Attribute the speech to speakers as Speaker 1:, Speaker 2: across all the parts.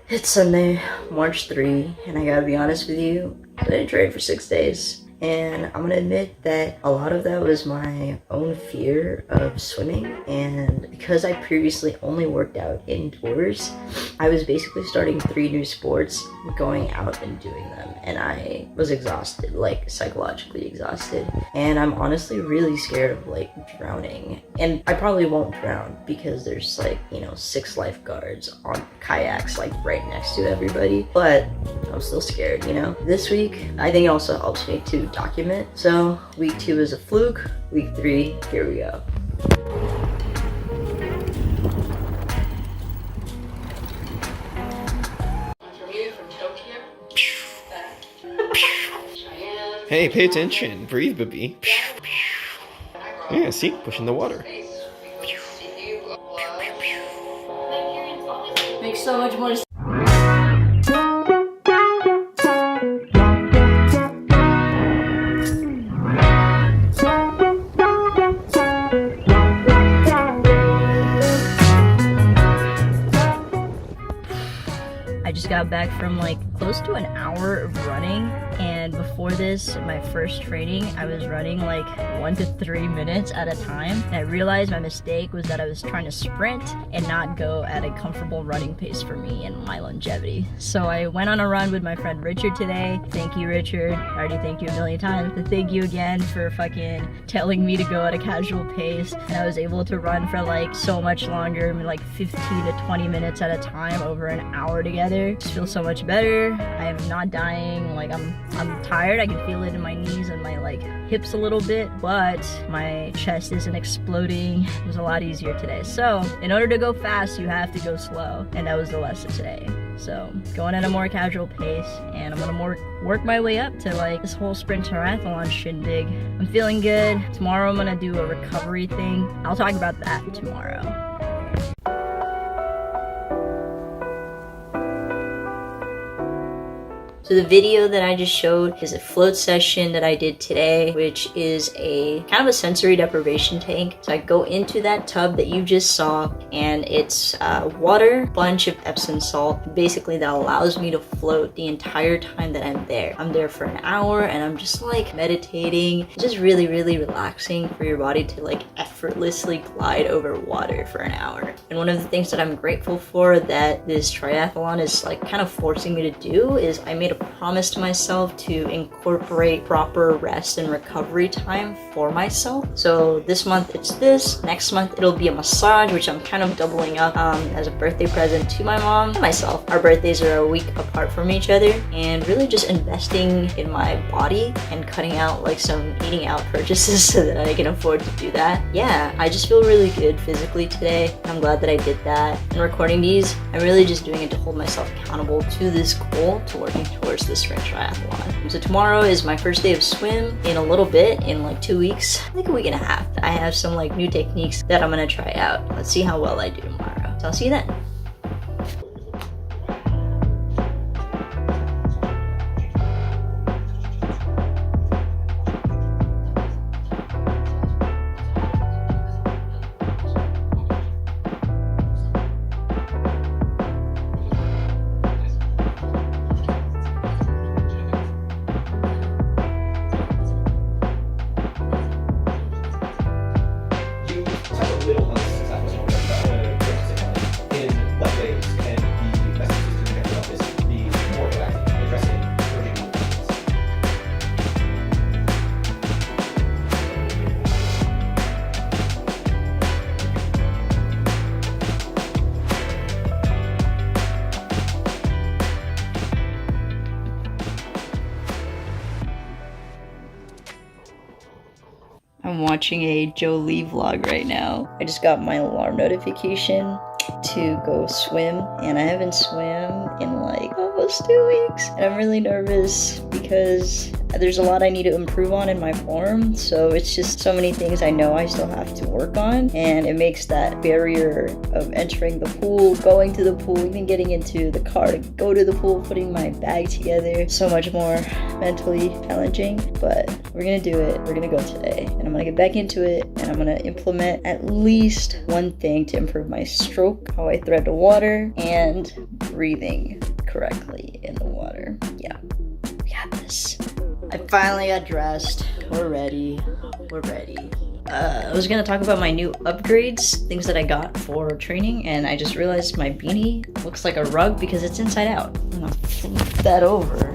Speaker 1: It's Sunday, March 3, and I gotta be honest with you, I didn't train for 6 days. And I'm gonna admit that a lot of that was my own fear of swimming, and because I previously only worked out indoors, I was basically starting 3 new sports, going out and doing them, and I was exhausted, like psychologically exhausted, and I'm honestly really scared of like drowning. And I probably won't drown because there's like, 6 lifeguards on kayaks like right next to everybody, but I'm still scared, This week, I think it also helps me to document. So week 2 is a fluke, week 3, here we go.
Speaker 2: Hey, pay attention. Breathe, baby. Yeah, see? Pushing the water.
Speaker 1: Makes so much more sense. I just got back from like close to an hour of running, and before this, my first training, I was running like 1 to 3 minutes at a time. And I realized my mistake was that I was trying to sprint and not go at a comfortable running pace for me and my longevity. So I went on a run with my friend Richard today. Thank you, Richard. I already thanked you a million times, but thank you again for fucking telling me to go at a casual pace. And I was able to run for like so much longer, like 15 to 20 minutes at a time over an hour together. Just feel so much better. I am not dying. Like I'm tired. I can feel it in my knees and my like hips a little bit, but my chest isn't exploding. It was a lot easier today. So in order to go fast, you have to go slow, and that was the lesson today. So going at a more casual pace, and I'm gonna work my way up to like this whole sprint triathlon shindig. I'm feeling good. Tomorrow I'm gonna do a recovery thing. I'll talk about that tomorrow. So the video that I just showed is a float session that I did today, which is a kind of a sensory deprivation tank. So I go into that tub that you just saw, and it's water, bunch of Epsom salt. Basically that allows me to float the entire time that I'm there. I'm there for an hour, and I'm just like meditating. It's just really, really relaxing for your body to like effortlessly glide over water for an hour. And one of the things that I'm grateful for that this triathlon is like kind of forcing me to do is I made a promise to myself to incorporate proper rest and recovery time for myself. So this month it's this, next month it'll be a massage, which I'm kind of doubling up as a birthday present to my mom and myself. Our birthdays are a week apart from each other, and really just investing in my body and cutting out like some eating out purchases so that I can afford to do that. Yeah, I just feel really good physically today. I'm glad that I did that. And recording these, I'm really just doing it to hold myself accountable to this goal, to working towards this sprint triathlon. So tomorrow is my first day of swim. In a little bit, in like 2 weeks, I think a week and a half, I have some like new techniques that I'm gonna try out. Let's see how well I do tomorrow. So I'll see you then. I'm watching a Jolie vlog right now. I just got my alarm notification to go swim, and I haven't swam in like almost 2 weeks, and I'm really nervous because There's a lot I need to improve on in my form, so it's just so many things I know I still have to work on, and it makes that barrier of entering the pool, going to the pool, even getting into the car to go to the pool, putting my bag together, so much more mentally challenging. But we're gonna do it. We're gonna go today, and I'm gonna get back into it, and I'm gonna implement at least one thing to improve my stroke, how I thread the water, and breathing correctly in the water. Yeah, we got this. I finally got dressed. We're ready. We're ready. I was gonna talk about my new upgrades, things that I got for training, and I just realized my beanie looks like a rug because it's inside out. I'm gonna flip that over.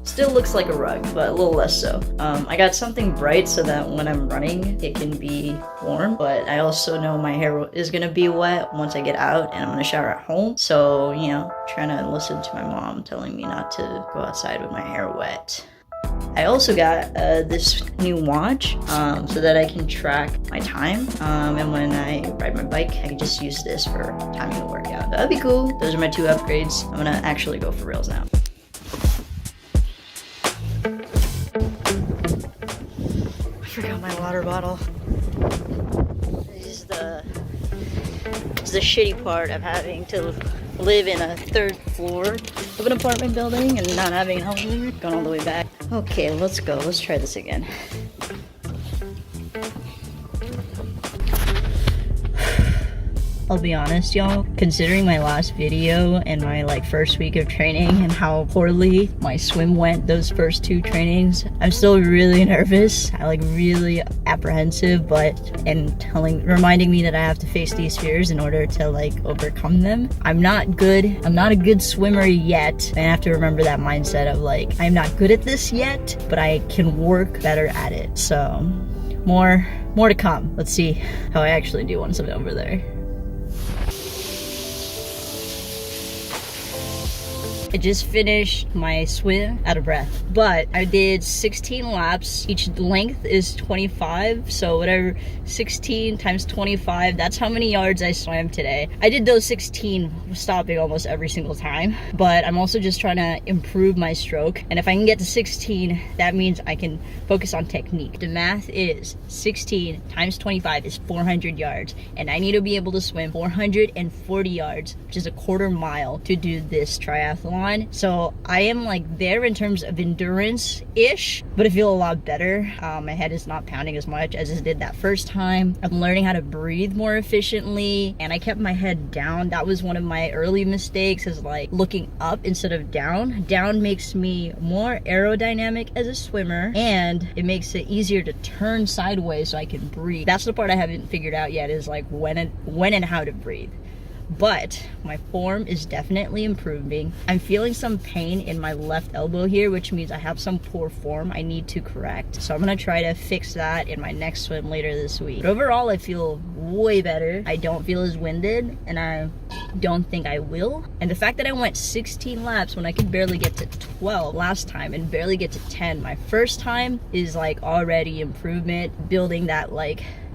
Speaker 1: Still looks like a rug, but a little less so. I got something bright so that when I'm running, it can be warm, but I also know my hair is gonna be wet once I get out and I'm gonna shower at home. So, you know, trying to listen to my mom telling me not to go outside with my hair wet. I also got this new watch so that I can track my time, and when I ride my bike, I can just use this for timing the workout. That'd be cool. Those are my 2 upgrades. I'm gonna actually go for reals now. I forgot my water bottle. This is the shitty part of having to live in a 3rd floor of an apartment building and not having an elevator. Going all the way back. Okay, let's go. Let's try this again. I'll be honest, y'all, considering my last video and my first week of training and how poorly my swim went those first 2 trainings, I'm still really nervous. I really apprehensive, reminding me that I have to face these fears in order to overcome them. I'm not a good swimmer yet. I have to remember that mindset of I'm not good at this yet, but I can work better at it. So more to come. Let's see how I actually do once I'm over there. I just finished my swim out of breath, but I did 16 laps. Each length is 25, so whatever, 16 times 25, that's how many yards I swam today. I did those 16 stopping almost every single time, but I'm also just trying to improve my stroke, and if I can get to 16, that means I can focus on technique. The math is 16 times 25 is 400 yards, and I need to be able to swim 440 yards, which is a quarter mile, to do this triathlon. So I am there in terms of endurance-ish, but I feel a lot better. My head is not pounding as much as it did that first time. I'm learning how to breathe more efficiently, and I kept my head down. That was one of my early mistakes, is looking up instead of down. Down makes me more aerodynamic as a swimmer, and it makes it easier to turn sideways so I can breathe. That's the part I haven't figured out yet, is when and how to breathe. But my form is definitely improving. I'm feeling some pain in my left elbow here, which means I have some poor form I need to correct. So I'm gonna try to fix that in my next swim later this week. But overall, I feel way better. I don't feel as winded, and I don't think I will. And the fact that I went 16 laps when I could barely get to 12 last time and barely get to 10 my first time is already improvement, building that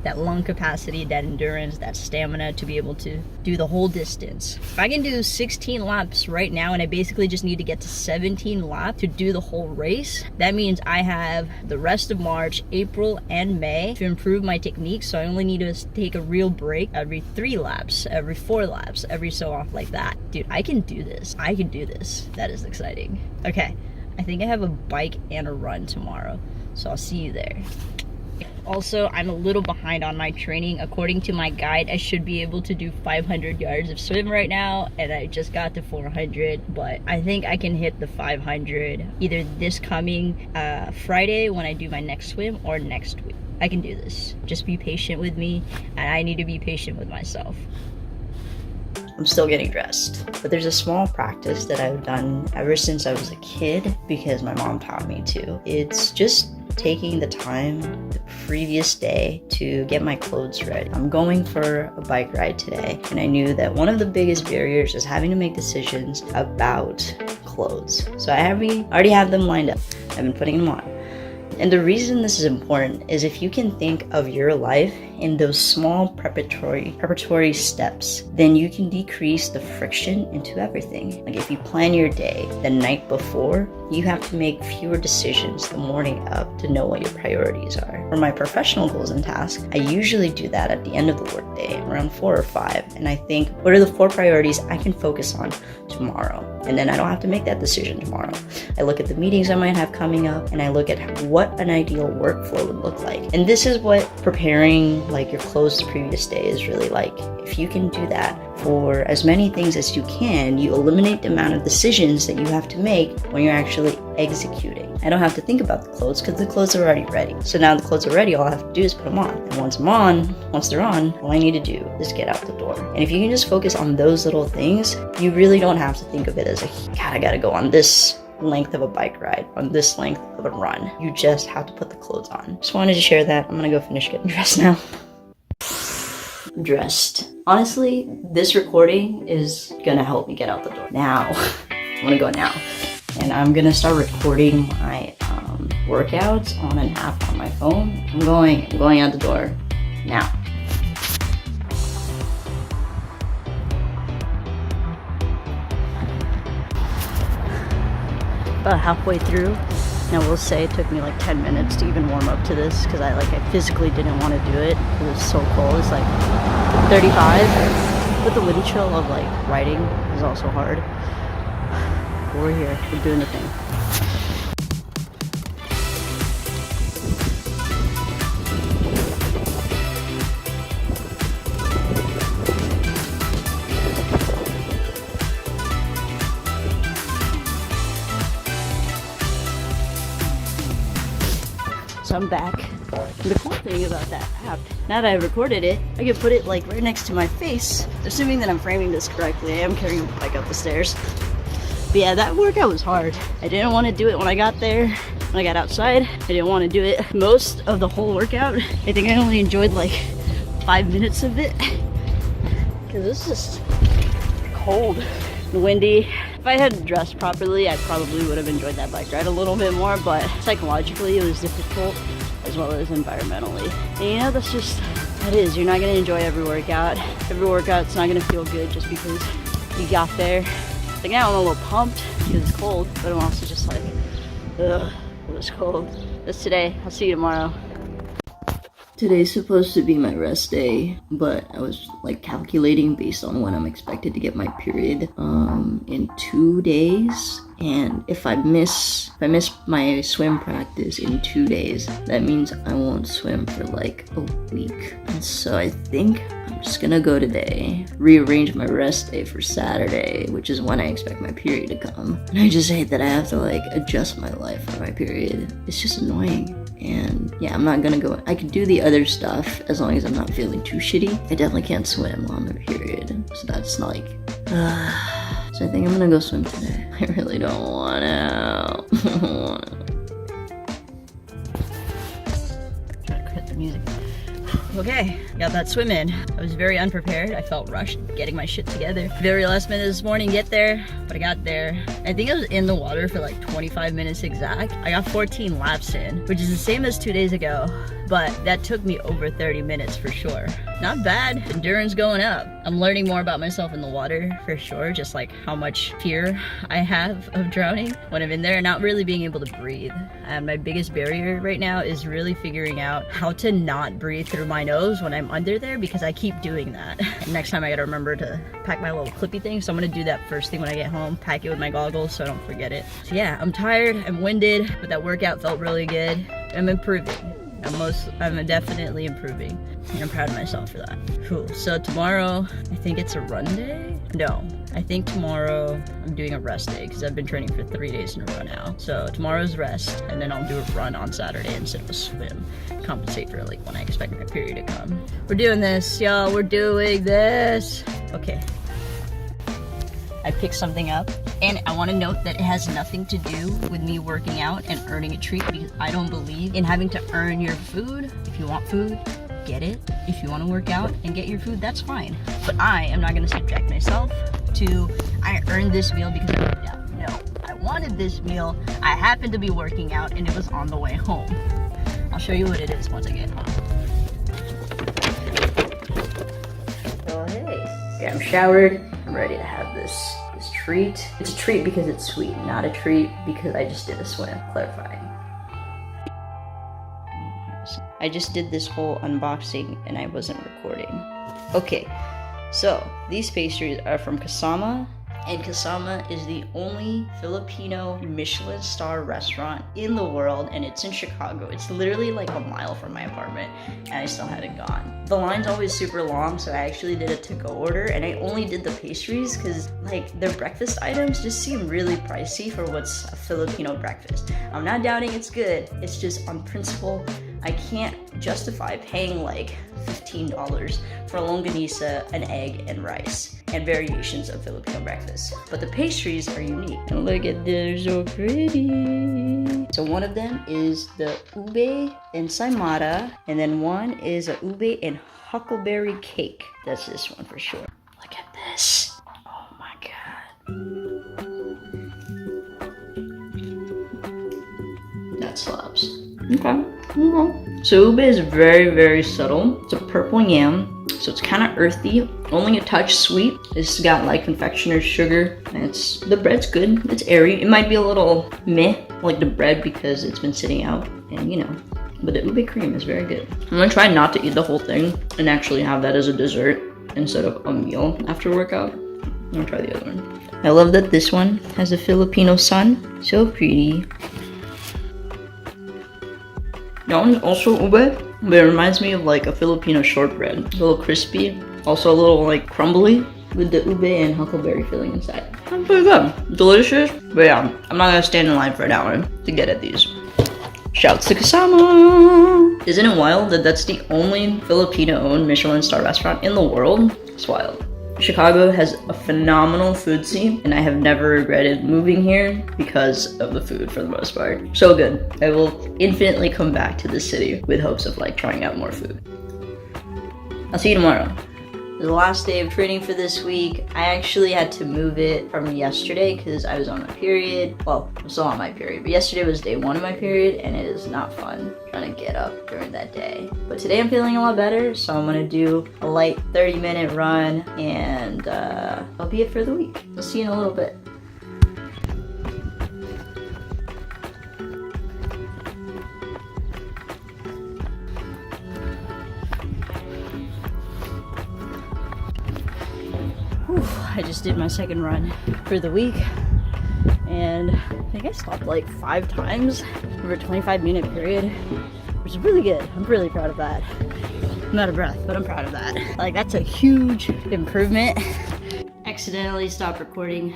Speaker 1: that lung capacity, that endurance, that stamina to be able to do the whole distance. If I can do 16 laps right now, and I basically just need to get to 17 laps to do the whole race, that means I have the rest of March, April, and May to improve my technique. So I only need to take a real break every 3 laps, every 4 laps, every so often, like that. Dude, I can do this. I can do this. That is exciting. Okay, I think I have a bike and a run tomorrow, so I'll see you there. Also, I'm a little behind on my training. According to my guide, I should be able to do 500 yards of swim right now, and I just got to 400, but I think I can hit the 500 either this coming Friday when I do my next swim, or next week. I can do this. Just be patient with me, and I need to be patient with myself. I'm still getting dressed, but there's a small practice that I've done ever since I was a kid because my mom taught me to. It's just taking the time the previous day to get my clothes ready. I'm going for a bike ride today, and I knew that one of the biggest barriers is having to make decisions about clothes. So I already have them lined up. I've been putting them on. And the reason this is important is if you can think of your life in those small preparatory steps, then you can decrease the friction into everything. Like if you plan your day the night before, you have to make fewer decisions the morning of to know what your priorities are. For my professional goals and tasks, I usually do that at the end of the workday, around 4 or 5, and I think, what are the 4 priorities I can focus on tomorrow? And then I don't have to make that decision tomorrow. I look at the meetings I might have coming up, and I look at what an ideal workflow would look like. And this is what preparing like your clothes the previous day is really like. If you can do that for as many things as you can, you eliminate the amount of decisions that you have to make when you're actually executing. I don't have to think about the clothes because the clothes are already ready. So now the clothes are ready, all I have to do is put them on. And once they're on, all I need to do is get out the door. And if you can just focus on those little things, you really don't have to think of it as God, I gotta go on this length of a bike ride, on this length of a run. You just have to put the clothes on. Just wanted to share that. I'm gonna go finish getting dressed now. Dressed. Honestly, this recording is gonna help me get out the door. Now, I'm gonna go now. And I'm gonna start recording my workouts on an app on my phone. I'm going out the door now. About halfway through. Now we'll say it took me like 10 minutes to even warm up to this because I physically didn't want to do it. It was so cold. It's like 35. But the wind chill of like riding is also hard. We're here. We're doing the thing. So I'm back. And the cool thing about that app, now that I recorded it, I can put it like right next to my face. Assuming that I'm framing this correctly, I am carrying a bike up the stairs. But yeah, that workout was hard. I didn't want to do it when I got there. When I got outside, I didn't want to do it. Most of the whole workout, I think I only enjoyed like 5 minutes of it. Because it's just cold and windy. If I had dressed properly, I probably would have enjoyed that bike ride a little bit more, but psychologically it was difficult as well as environmentally. And you know, that's just, that is, you're not gonna enjoy every workout. Every workout's not gonna feel good just because you got there. Like now I'm a little pumped because it's cold, but I'm also just like, ugh, it was cold. That's today. I'll see you tomorrow. Today's supposed to be my rest day, but I was like calculating based on when I'm expected to get my period in 2 days. And if I miss my swim practice in 2 days, that means I won't swim for like a week. And so I think I'm just gonna go today, rearrange my rest day for Saturday, which is when I expect my period to come. And I just hate that I have to like adjust my life for my period. It's just annoying. And yeah, I'm not gonna go. I could do the other stuff as long as I'm not feeling too shitty. I definitely can't swim on the period, so that's like so I think I'm gonna go swim today. I really don't want to. Try to quit the music. Okay, got that swim in. I was very unprepared. I felt rushed getting my shit together. Very last minute this morning, get there, but I got there. I think I was in the water for like 25 minutes exact. I got 14 laps in, which is the same as 2 days ago, but that took me over 30 minutes for sure. Not bad, endurance going up. I'm learning more about myself in the water for sure, just like how much fear I have of drowning when I'm in there and not really being able to breathe. And my biggest barrier right now is really figuring out how to not breathe through my nose when I'm under there because I keep doing that. And next time I gotta remember to pack my little clippy thing, so I'm gonna do that first thing when I get home, pack it with my goggles so I don't forget it. So yeah, I'm tired, I'm winded, but that workout felt really good. I'm improving. I'm definitely improving, and I'm proud of myself for that. Cool. So tomorrow, I think it's a run day? No, I think tomorrow I'm doing a rest day because I've been training for 3 days in a row now. So tomorrow's rest, and then I'll do a run on Saturday instead of a swim. Compensate for like when I expect my period to come. We're doing this, y'all. We're doing this. Okay. I picked something up, and I want to note that it has nothing to do with me working out and earning a treat because I don't believe in having to earn your food. If you want food, get it. If you want to work out and get your food, that's fine. But I am not going to subject myself to, I earned this meal because I worked out. No, I wanted this meal. I happened to be working out and it was on the way home. I'll show you what it is once I get home. Okay, I'm showered. I'm ready to have this treat. It's a treat because it's sweet, not a treat because I just did a swim. Clarifying. I just did this whole unboxing and I wasn't recording. Okay, so these pastries are from Kasama, and Kasama is the only Filipino Michelin star restaurant in the world, and it's in Chicago. It's literally like a mile from my apartment, and I still hadn't gone. The line's always super long, so I actually did a to-go order, and I only did the pastries because like their breakfast items just seem really pricey for what's a Filipino breakfast. I'm not doubting it's good, it's just on principle, I can't justify paying like $15 for a longanisa, an egg, and rice, and variations of Filipino breakfast. But the pastries are unique. And look at they're so pretty. So one of them is the ube ensaimada, and then one is a ube and huckleberry cake. That's this one for sure. Look at this. Oh my god. That slaps. Okay. So ube is very, very subtle. It's a purple yam, so it's kind of earthy, only a touch sweet. It's got like confectioner's sugar, and the bread's good. It's airy. It might be a little meh, like the bread, because it's been sitting out, and you know. But the ube cream is very good. I'm gonna try not to eat the whole thing and actually have that as a dessert instead of a meal after workout. I'm gonna try the other one. I love that this one has a Filipino sun. So pretty. That one's also ube, but it reminds me of like a Filipino shortbread. It's a little crispy, also a little like crumbly with the ube and huckleberry filling inside. That's pretty good. Delicious, but yeah, I'm not gonna stand in line for an hour to get at these. Shouts to Kasama! Isn't it wild that that's the only Filipino-owned Michelin star restaurant in the world? It's wild. Chicago has a phenomenal food scene, and I have never regretted moving here because of the food for the most part. So good. I will infinitely come back to this city with hopes of like trying out more food. I'll see you tomorrow. The last day of training for this week. I actually had to move it from yesterday because I was on my period. Well, I'm still on my period, but yesterday was day 1 of my period, and it is not fun trying to get up during that day. But today I'm feeling a lot better, so I'm gonna do a light 30-minute run, and that'll be it for the week. I'll see you in a little bit. I just did my second run for the week, and I think I stopped like 5 times over a 25-minute period, which is really good. I'm really proud of that. I'm out of breath, but I'm proud of that. Like, that's a huge improvement. Accidentally stopped recording.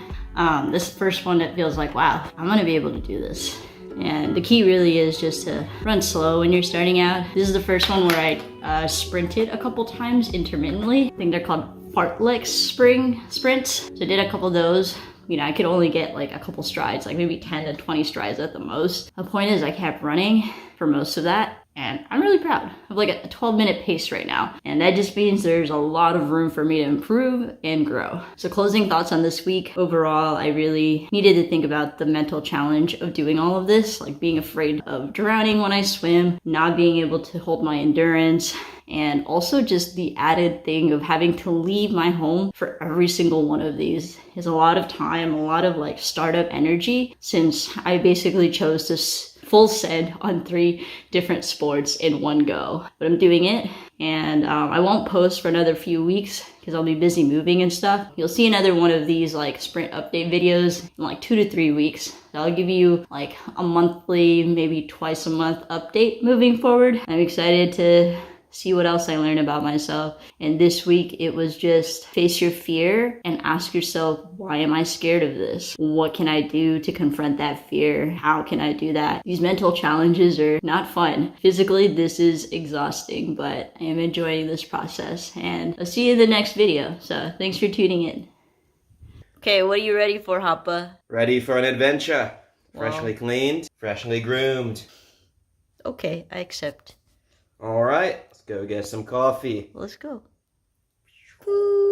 Speaker 1: This first one that feels like, wow, I'm gonna be able to do this. And the key really is just to run slow when you're starting out. This is the first one where I sprinted a couple times intermittently. I think they're called fartlek sprints. So I did a couple of those. You know, I could only get like a couple strides, like maybe 10 to 20 strides at the most. The point is I kept running for most of that, and I'm really proud of like a 12-minute pace right now. And that just means there's a lot of room for me to improve and grow. So closing thoughts on this week. Overall, I really needed to think about the mental challenge of doing all of this, like being afraid of drowning when I swim, not being able to hold my endurance, and also just the added thing of having to leave my home for every single one of these is a lot of time, a lot of like startup energy, since I basically chose to full send on 3 different sports in one go. But I'm doing it, and I won't post for another few weeks because I'll be busy moving and stuff. You'll see another one of these like sprint update videos in like 2 to 3 weeks. I'll give you like a monthly, maybe twice a month update moving forward. I'm excited to see what else I learn about myself. And this week it was just face your fear and ask yourself, why am I scared of this? What can I do to confront that fear? How can I do that? These mental challenges are not fun. Physically, this is exhausting, but I am enjoying this process, and I'll see you in the next video. So thanks for tuning in. Okay, what are you ready for, Hapa?
Speaker 2: Ready for an adventure.
Speaker 1: Wow.
Speaker 2: Freshly cleaned, freshly groomed.
Speaker 1: Okay, I accept.
Speaker 2: All right, let's go get some coffee.
Speaker 1: Let's go. Woo.